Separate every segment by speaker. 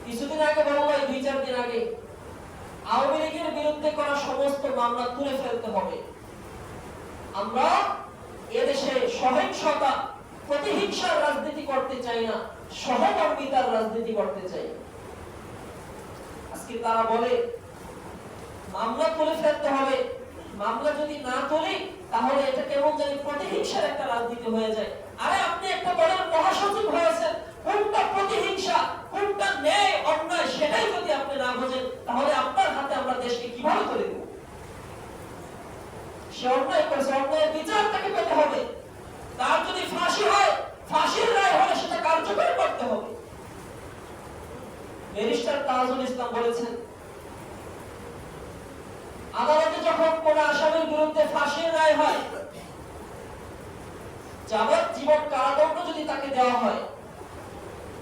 Speaker 1: কিছুদিন আগে বলবো, এই 2-4 দিন আগে আওয়ামী লীগের বিরুদ্ধে করা সমস্ত মামলা তুলে ফেলতে হবে। আমরা এদেশে সহিংসতা, প্রতিহিংসার রাজনীতি করতে চাই না, সহমর্মিতার রাজনীতি করতে চাই। আজকে তারা বলে মামলা তুলে ফেলতে হবে, মামলা যদি না তুলি তাহলে এটা কেমন জানি প্রতিহিংসার একটা রাজনীতি হয়ে যায়। আরে আপনি একটা দলের মহাসচিব হয়েছেন, কোনটা প্রতিহিংসা কোনটা ন্যায় অন্যায় সেটাই যদি আপনি না বোঝেন তাহলে আপনার হাতে আমরা দেশকে কিভাবে করে দেব? সে অন্যায় করেছে, অন্যায়ের বিচার তাকে পেতে হবে। তার যদি ফাঁসি হয়, ফাঁসির রায় হলে সেটা কার্যকর করতে হবে। ব্যারিস্টার তাজুল ইসলাম বলেছেন, আদালতে যখন কোন আসামির বিরুদ্ধে ফাঁসির রায় হয়, যাবজ্জীবন কারাদণ্ড যদি তাকে দেওয়া হয়,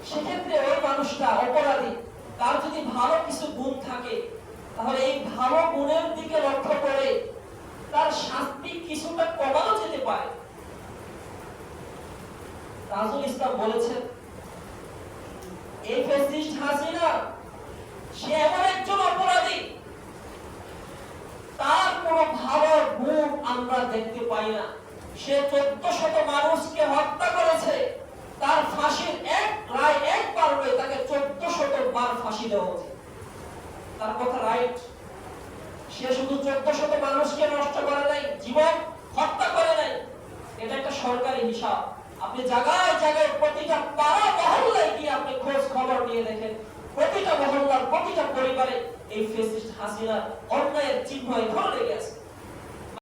Speaker 1: সেক্ষেত্রে ওই মানুষটা অপরাধী, তার যদি ভালো কিছু গুণ থাকে তাহলে এই ভালো গুণের দিকে লক্ষ্য করে তার শাস্তি কিছুটা কমানো যেতে পারে। তাজুল ইসলাম বলেছেন, এই ফ্যাসিস্ট হাসিনা সে এমন একজন অপরাধী, তার কোনো ভালো গুণ আমরা দেখতে পাই না। সে 1400 মানুষকে হত্যা করেছে, তার ফাঁসির রায় একবার হয়ে তাকে 1400 বার ফাঁসি দেওয়া উচিত। তার কথা রাইট। সে শুধু 1400 মানুষকে নষ্ট করে নাই, জীবন হত্যা করে নাই। এটা একটা সরকারি হিসাব। আপনি জায়গায় জায়গায় প্রতিটা পাড়া মহল্লায় গিয়ে আপনি খোঁজ খবর নিয়ে দেখেন, প্রতিটা মহল্লার প্রতিটা পরিবারে এই ফ্যাসিস্ট হাসিনার অন্যায়ের চিহ্ন এখনো লেগে আছে।